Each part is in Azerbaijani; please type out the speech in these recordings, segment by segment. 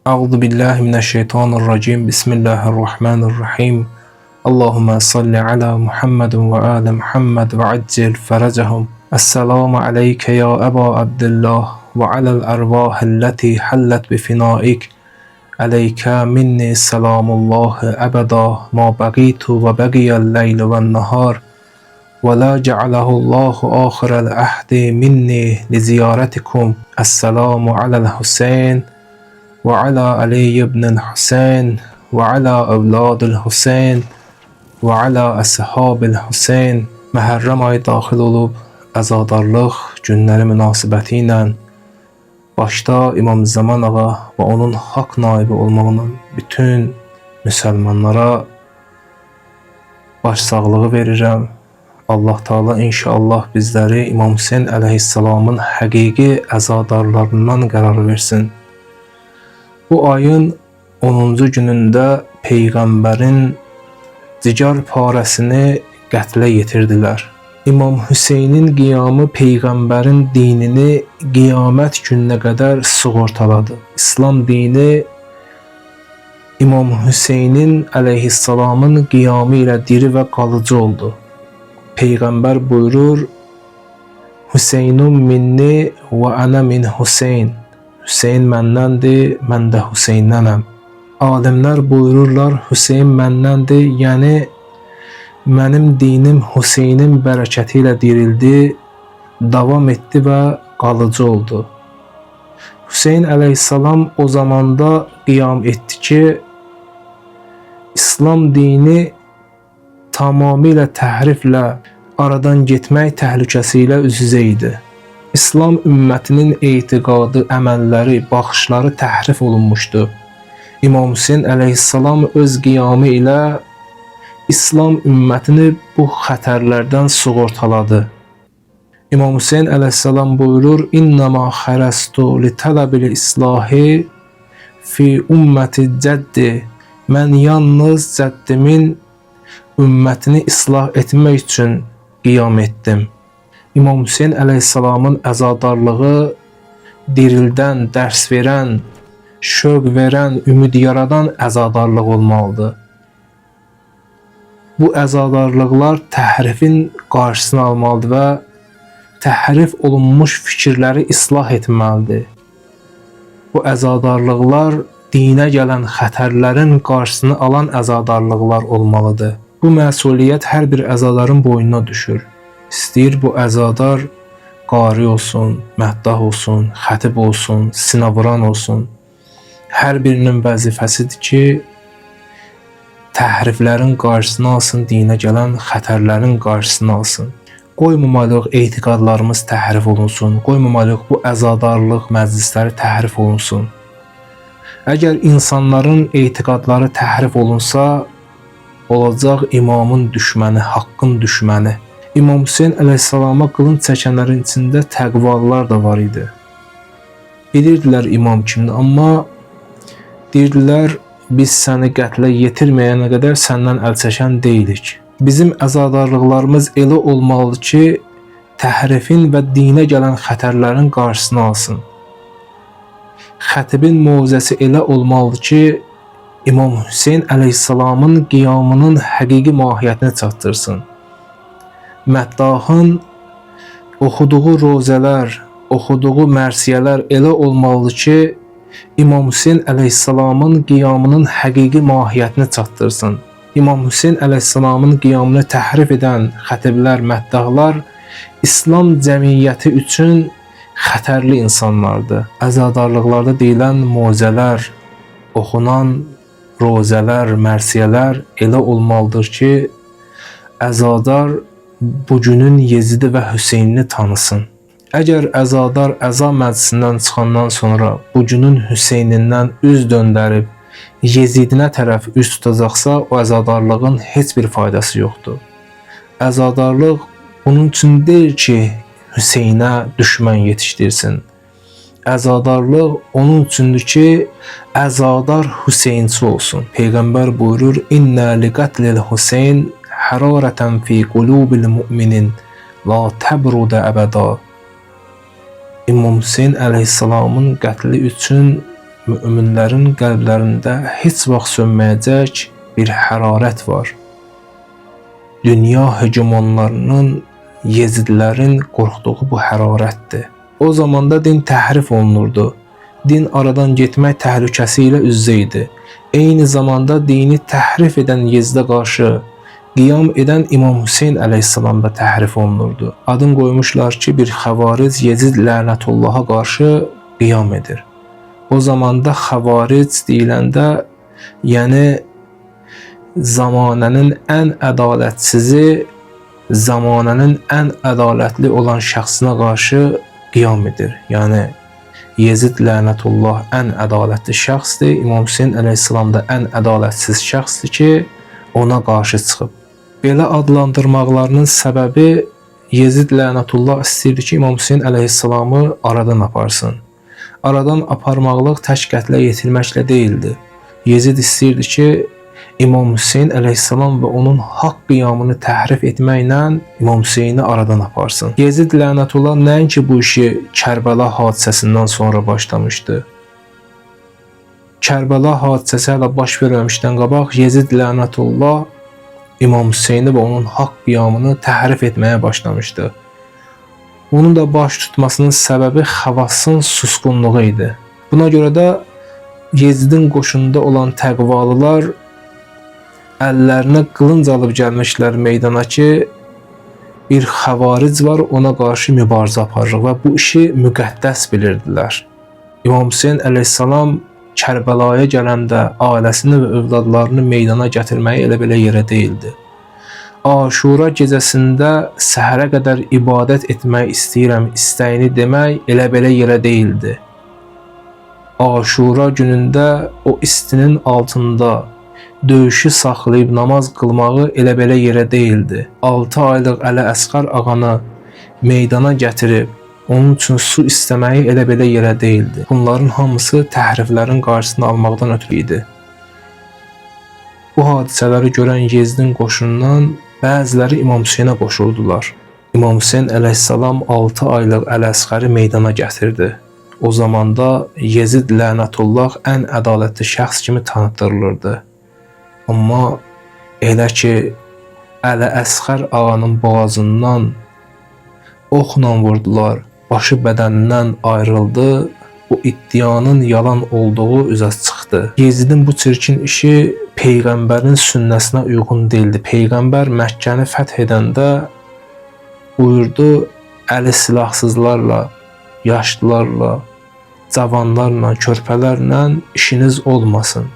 Euzu billahi mineşşeytanirracim. Bismillahirrahmanirrahim. Allahumme salli ala Muhammedin ve ali Muhammed ve accil feracahum. Esselamu aleyke ya Eba Abdullah ve alel ervahilleti hallet bi finaik. Aleyke minni selamullahi ebeda ma bagitu ve begiyel leyl ve nahar. Ve la cealehullahu ahirel ahdi minni li ziyaretikum. Esselamu alel Hüseyin ve ala Ali ibn Hüseyin ve ala evladil Hüseyin ve ala ashabil Hüseyin. Məhərrəm ayı daxil olub əzadarlıq günləri münasibəti ilə başda İmam Zaman ağa və onun haqq naibi olmağının bütün müsəlmanlara başsağlığı verirəm. Allah Teala inşallah bizləri İmam Hüseyin əleyhissalamın həqiqi əzadarlarından qərar versin. Bu ayın 10-cu günündə Peyğəmbərin cigar parəsini qətlə yetirdilər. İmam Hüseynin qiyamı Peyğəmbərin dinini qiyamət gününə qədər sığortaladı. İslam dini İmam Hüseynin əleyhissalamın qiyamı ilə diri və qalıcı oldu. Peyğəmbər buyurur: Hüseynun minni və ənə min Hüseyn. Hüseyn məndəndir, mən də Hüseynnənəm. Alimlər buyururlar, Hüseyn məndəndir, yəni mənim dinim Hüseynin bərəkəti ilə dirildi, davam etdi və qalıcı oldu. Hüseyn əleyhissalam o zamanda qiyam etdi ki, İslam dini tamamilə təhriflə aradan getmək təhlükəsi ilə üz-üzə idi. İslam ümmətinin etiqadı, əməlləri, baxışları təhrif olunmuşdu. İmam Hüseyn əleyhissalam öz qiyamı ilə İslam ümmətini bu xətərlərdən sığortaladı. İmam Hüseyn əleyhissalam buyurur: İnnəmə xərəstu li tələbil islahi fi ümməti cəddi. Mən yalnız cəddimin ümmətini islah etmək üçün qiyam etdim. İmam Hüseyn əleyhissalamın əzadarlığı dirildən, dərs verən, şövq verən, ümid yaradan əzadarlıq olmalıdır. Bu əzadarlıqlar təhrifin qarşısını almalıdır və təhrif olunmuş fikirləri islah etməlidir. Bu əzadarlıqlar dinə gələn xətərlərin qarşısını alan əzadarlıqlar olmalıdır. Bu məsuliyyət hər bir əzadarın boynuna düşür. İstəyir bu əzadar qari olsun, məddah olsun, xətib olsun, sinavuran olsun. Hər birinin vəzifəsidir ki, təhriflərin qarşısını alsın, dinə gələn xətərlərin qarşısını alsın. Qoymamalıyıq etiqadlarımız təhrif olunsun, qoymamalıyıq bu əzadarlıq məclisləri təhrif olunsun. Əgər insanların etiqadları təhrif olunsa, olacaq imamın düşməni, haqqın düşməni. İmam Hüseyin əleyhissalama qılınc çəkənlərin içində təqvalılar da var idi. Bilirdilər imam kimdir, amma deyirdilər, biz səni qətlə yetirməyənə qədər səndən əl çəkən deyilik. Bizim əzadarlıqlarımız elə olmalıdır ki, təhrifin və dinə gələn xətərlərin qarşısını alsın. Xətibin mövzəsi elə olmalıdır ki, İmam Hüseyin əleyhissalamın qiyamının həqiqi mahiyyətini çatdırsın. Məddahın oxuduğu rozələr, oxuduğu mərsiyələr elə olmalıdır ki, İmam Hüseyin əleyhissalamın qiyamının həqiqi mahiyyətini çatdırsın. İmam Hüseyin əleyhissalamın qiyamını təhrif edən xətiblər, məddahlar İslam cəmiyyəti üçün xətərli insanlardır. Əzadarlıqlarda deyilən mövzələr, oxunan rozələr, mərsiyələr elə olmalıdır ki, əzadar bugünün Yezidi və Hüseynini tanısın. Əgər əzadar əza məclisindən çıxandan sonra bugünün Hüseynindən üz döndərib Yezidinə tərəf üz tutacaqsa, o əzadarlığın heç bir faydası yoxdur. Əzadarlıq bunun üçün deyil ki, Hüseynə düşmən yetişdirsin. Əzadarlıq onun üçündür ki, əzadar Hüseynçi olsun. Peyğəmbər buyurur: İnnə liqatlil Hüseyn hərarətən fi qulubil müminin la təbrudə əbəda. İmam Hüseyn əleyhissalamın qətli üçün möminlərin qəlblərində heç vaxt sönməyəcək bir hərarət var. Dünya hegemonlarının, Yezidlərin qorxduğu bu hərarətdir. O zamanda din təhrif olunurdu. Din aradan getmək təhlükəsi ilə üz-üzə idi. Eyni zamanda dini təhrif edən Yezidə qarşı qiyam edən İmam Hüseyn əleyhissalam da təhrif olunurdu. Adın qoymuşlar ki, bir xəvaric Yezid lənətullaha qarşı qiyam edir. O zamanda xəvaric deyiləndə, yəni zamanənin ən ədalətsizi, zamanənin ən ədalətli olan şəxsinə qarşı qiyam edir. Yəni Yezid lənətullah ən ədalətli şəxsdir. İmam Hüseyn əleyhissalam da ən ədalətsiz şəxsdir ki, ona qarşı çıxıb. Belə adlandırmaqlarının səbəbi Yezid lənətullah istəyirdi ki, İmam Hüseyn əleyhissalamı aradan aparsın. Aradan aparmaqlıq tək qətlə yetirməklə deyildi. Yezid istəyirdi ki, İmam Hüseyn əleyhissalam və onun haqq qiyamını təhrif etməklə İmam Hüseyni aradan aparsın. Yezid lənətullah nəinki bu işi Kərbəla hadisəsindən sonra başlamışdı. Kərbəla hadisəsi hələ baş verməmişdən qabaq Yezid lənətullah İmam Hüseyni və onun haqq qiyamını təhrif etməyə başlamışdı. Onun da baş tutmasının səbəbi Xavasın susqunluğu idi. Buna görə də Yezidin qoşununda olan təqvalılar əllərinə qılınc alıb gəlmişlər meydana ki, bir xəvaric var, ona qarşı mübarizə aparırıq və bu işi müqəddəs bilirdilər. İmam Hüseyn əleyhissalam Kərbəlaya gələndə ailəsini və övladlarını meydana gətirməyi elə belə yerə deyildi. Aşura gecəsində səhərə qədər ibadət etmək istəyirəm istəyini demək elə belə yerə deyildi. Aşura günündə o istinin altında döyüşü saxlayıb namaz qılmağı elə belə yerə deyildi. 6 aylıq Əli Əsqər ağanı meydana gətirib, onun üçün su istəməyi elə belə yerə deyildi. Bunların hamısı təhriflərin qarşısını almaqdan ötürü idi. Bu hadisələri görən Yezidin qoşunundan bəziləri İmam Hüseynə qoşuldular. İmam Hüseyn əleyhissalam 6 aylıq Əli Əsqəri meydana gətirdi. O zamanda Yezid lənətullah ən ədalətli şəxs kimi tanıtdırılırdı. Amma elə ki, Əli Əsqər ağanın boğazından oxla vurdular, başı bədənindən ayrıldı, bu iddianın yalan olduğu üzə çıxdı. Yezidin bu çirkin işi Peyğəmbərin sünnəsinə uyğun deyildi. Peyğəmbər Məkkəni fəth edəndə buyurdu, əli silahsızlarla, yaşlılarla, cavanlarla, körpələrlə işiniz olmasın.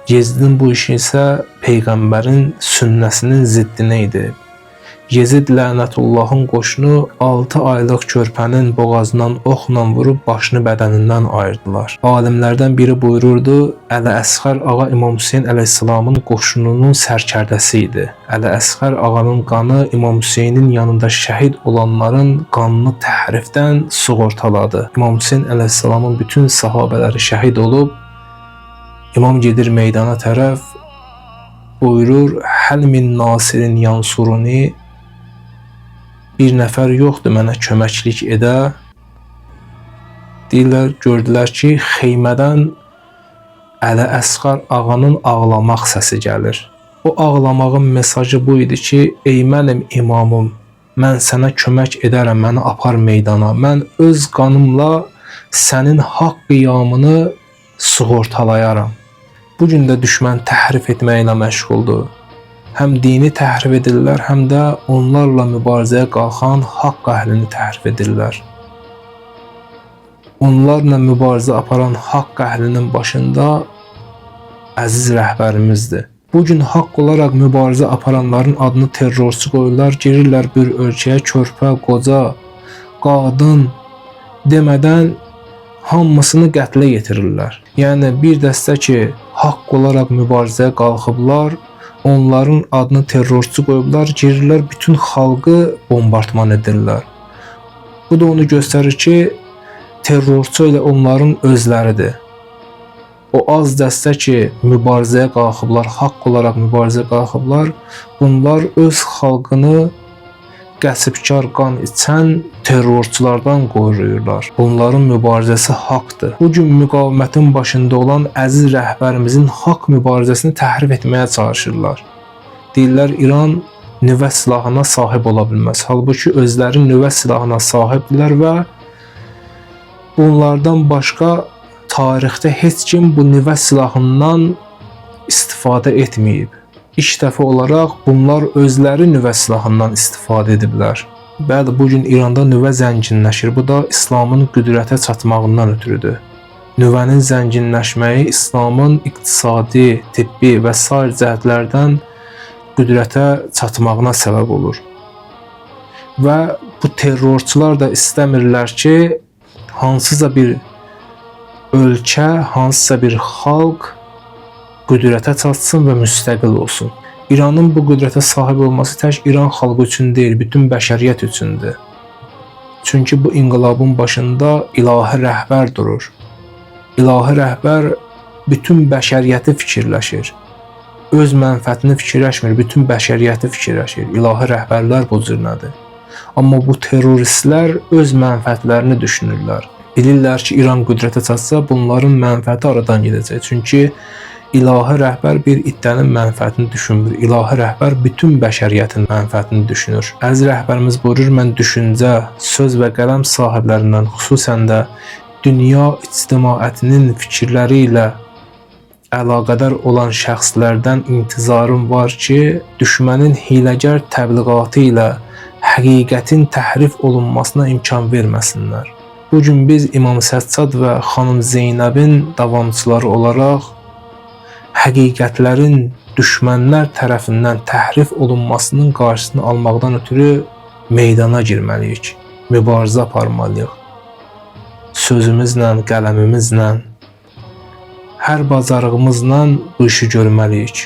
Yezidin bu işi isə Peyğəmbərin sünnəsinin ziddinə idi. Yezid lənətullahın qoşunu 6 aylıq körpənin boğazından oxla vurub başını bədənindən ayırdılar. Alimlərdən biri buyururdu, Əli Əsqər ağa İmam Hüseyn əleyhissalamın qoşununun sərkərdəsi idi. Əli Əsqər ağanın qanı İmam Hüseynin yanında şəhid olanların qanını təhrifdən sığortaladı. İmam Hüseyn əleyhissalamın bütün sahabələri şəhid olub, İmam gedir meydana tərəf, buyurur, həl min nasirin yansuruni, bir nəfər yoxdur mənə köməklik edə. Deyirlər, gördülər ki, xeymədən Əli Əsqər ağanın ağlamaq səsi gəlir. O ağlamağın mesajı bu idi ki, ey mənim imamım, mən sənə kömək edərəm, məni apar meydana. Mən öz qanımla sənin haqq qiyamını sığortalayaram. Bugün də düşmən təhrif etməklə məşğuldur. Həm dini təhrif edirlər, həm də onlarla mübarizəyə qalxan haqq əhlini təhrif edirlər. Onlarla mübarizə aparan haqq əhlinin başında əziz rəhbərimizdir. Bugün haqq olaraq mübarizə aparanların adını terrorçu qoyurlar, girirlər bir ölkəyə körpə, qoca, qadın demədən hamısını qətlə yetirirlər. Yəni bir dəstə ki, haqq olaraq mübarizəyə qalxıblar, onların adını terrorçu qoyublar, girirlər bütün xalqı bombardman edirlər. Bu da onu göstərir ki, terrorçu ilə onların özləridir. O az dəstə ki, mübarizəyə qalxıblar, haqq olaraq mübarizəyə qalxıblar, bunlar öz xalqını qəsbkar qan içən terrorçulardan qoruyurlar. Bunların mübarizəsi haqdır. Bu gün müqavimətin başında olan əziz rəhbərimizin haqq mübarizəsini təhrif etməyə çalışırlar. Deyirlər İran nüvə silahına sahib ola bilməz. Halbuki özləri nüvə silahına sahibdirlər və bunlardan başqa tarixdə heç kim bu nüvə silahından istifadə etməyib. İlk dəfə olaraq bunlar özləri nüvə silahından istifadə ediblər. Bəli, bugün İranda nüvə zənginləşir. Bu da İslamın qüdrətə çatmağından ötürüdür. Nüvənin zənginləşməyi İslamın iqtisadi, tibbi və sair cəhətlərdən qüdrətə çatmağına səbəb olur. Və bu terrorçular da istəmirlər ki, hansısa bir ölkə, hansısa bir xalq qüdrətə çatsın və müstəqil olsun. İranın bu qüdrətə sahib olması tək İran xalqı üçün deyil, bütün bəşəriyyət üçündür. Çünki bu inqilabın başında ilahi rəhbər durur. İlahi rəhbər bütün bəşəriyyəti fikirləşir. Öz mənfətini fikirləşmir, bütün bəşəriyyəti fikirləşir. İlahi rəhbərlər bu cür nədir? Amma bu terroristlər öz mənfətlərini düşünürlər. Bilirlər ki, İran qüdrətə çatsa bunların mənfəti aradan gedəcək. Çünki İlahi rəhbər bir iddənin mənfətini düşünmür. İlahi rəhbər bütün bəşəriyyətin mənfətini düşünür. Əziz rəhbərimiz buyurur, mən düşüncə, söz və qələm sahiblərindən, xüsusən də dünya ictimaiyyətinin fikirləri ilə əlaqədar olan şəxslərdən intizarım var ki, düşmənin hiləgər təbliğatı ilə həqiqətin təhrif olunmasına imkan verməsinlər. Bugün biz İmam Səccad və xanım Zeynəbin davamçıları olaraq həqiqətlərin düşmənlər tərəfindən təhrif olunmasının qarşısını almaqdan ötürü meydana girməliyik, mübarizə aparmalıyıq. Sözümüzlə, qələmimizlə, hər bacarığımızla bu işi görməliyik.